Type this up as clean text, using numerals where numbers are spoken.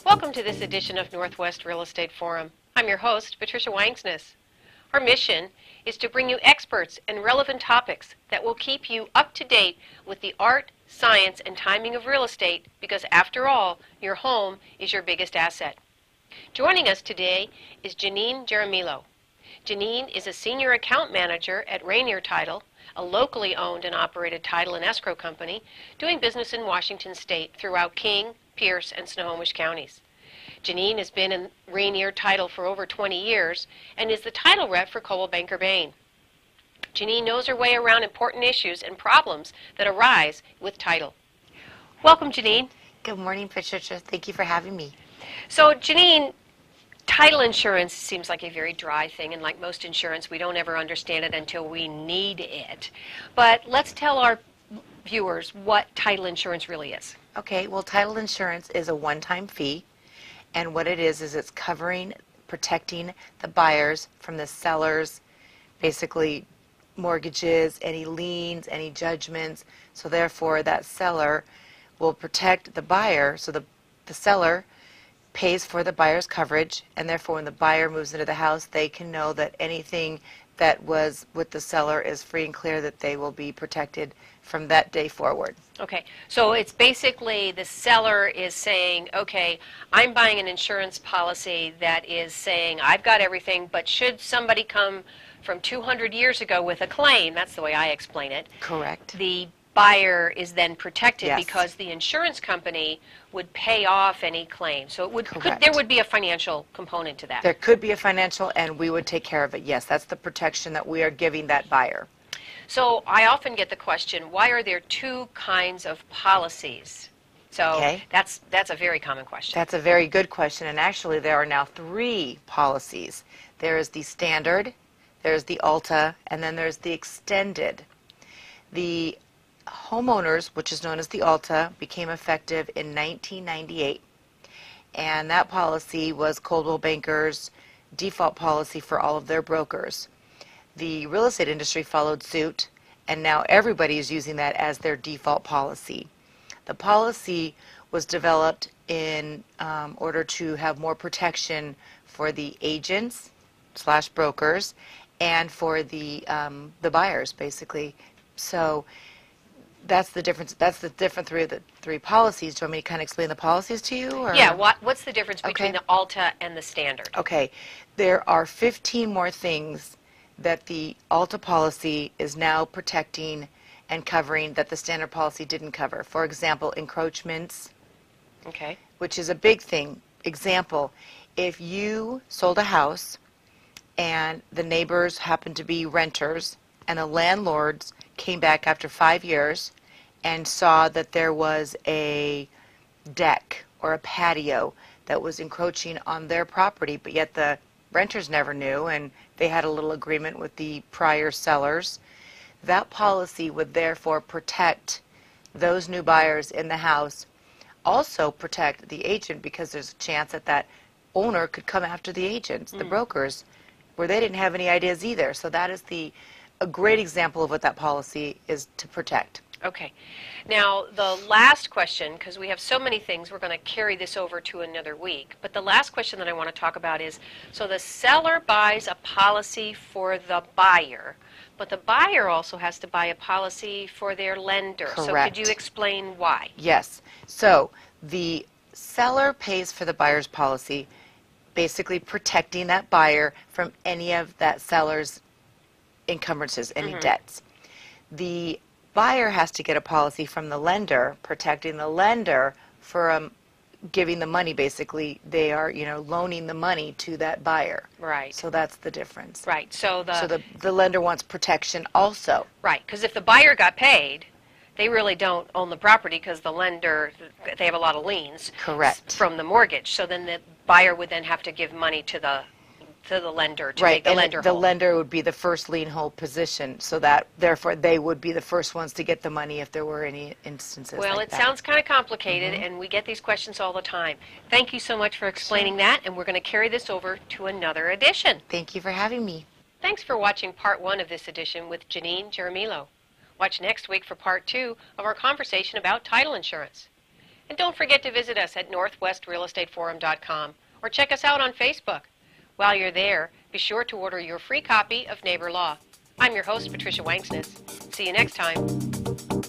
Welcome to this edition of Northwest Real Estate Forum. I'm your host, Patricia Wangsness. Our mission is to bring you experts and relevant topics that will keep you up to date with the art, science, and timing of real estate, because after all, your home is your biggest asset. Joining us today is Janene Jaramillo. Janene is a senior account manager at Rainier Title, a locally owned and operated title and escrow company doing business in Washington State throughout King, Pierce, and Snohomish counties. Janene has been in Rainier Title for over 20 years and is the title rep for Coldwell Banker Bain. Janene knows her way around important issues and problems that arise with title. Welcome, Janene. Good morning, Patricia. Thank you for having me. So, Janene, title insurance seems like a very dry thing, and like most insurance, we don't ever understand it until we need it. But let's tell our viewers what title insurance really is. Okay, well, title insurance is a one-time fee, and what it is it's covering, protecting the buyers from the sellers, basically mortgages, any liens, any judgments. So therefore, that seller will protect the buyer, so the seller pays for the buyer's coverage, and therefore when the buyer moves into the house, they can know that anything that was with the seller is free and clear, that they will be protected from that day forward. Okay, so it's basically the seller is saying, okay, I'm buying an insurance policy that is saying I've got everything, but should somebody come from 200 years ago with a claim, that's the way I explain it. Correct. The buyer is then protected, Yes. because the insurance company would pay off any claim. So it would Correct. there would be a financial component to that. There could be a financial, and we would take care of it. Yes, that's the protection that we are giving that buyer. So I often get the question, why are there two kinds of policies? So Okay. that's a very common question. That's a very good question, and actually there are now 3 policies. There is the standard, there's the Alta, and then there's the extended. The homeowners, which is known as the Alta, became effective in 1998, and that policy was Coldwell Banker's default policy for all of their brokers. The real estate industry followed suit, and now everybody is using that as their default policy. The policy was developed in order to have more protection for the agents / brokers and for the buyers, basically. So that's the difference. That's the different three policies. Do you want me to kind of explain the policies to you? Or? Yeah, what's the difference between Okay. the Alta and the standard? Okay, there are 15 more things that the Alta policy is now protecting and covering that the standard policy didn't cover. For example, encroachments, Okay. which is a big thing. Example, if you sold a house and the neighbors happened to be renters, and the landlords came back after 5 years and saw that there was a deck or a patio that was encroaching on their property, but yet the renters never knew, and they had a little agreement with the prior sellers, that policy would therefore protect those new buyers in the house, also protect the agent, because there's a chance that that owner could come after the agents, the brokers, where they didn't have any ideas either. So that is a great example of what that policy is to protect. Okay. Now, the last question, because we have so many things, we're going to carry this over to another week. But the last question that I want to talk about is, so the seller buys a policy for the buyer, but the buyer also has to buy a policy for their lender. Correct. So could you explain why? Yes. So the seller pays for the buyer's policy, basically protecting that buyer from any of that seller's encumbrances, any debts. The buyer has to get a policy from the lender, protecting the lender from giving the money. Basically, they are, loaning the money to that buyer. Right. So that's the difference. Right. So the lender wants protection also. Right, because if the buyer got paid, they really don't own the property, because the lender, they have a lot of liens. Correct. From the mortgage. So then the buyer would then have to give money to the lender to make the lender the whole. lender would be the first lien hold position, so that therefore they would be the first ones to get the money if there were any instances Well, like it that. sounds kind of complicated, and we get these questions all the time. Thank you so much for explaining that, and we're going to carry this over to another edition. Thank you for having me. Thanks for watching part 1 of this edition with Janene Jaramillo. Watch next week for part 2 of our conversation about title insurance. And don't forget to visit us at northwestrealestateforum.com or check us out on Facebook. While you're there, be sure to order your free copy of Neighbor Law. I'm your host, Patricia Wangsness. See you next time.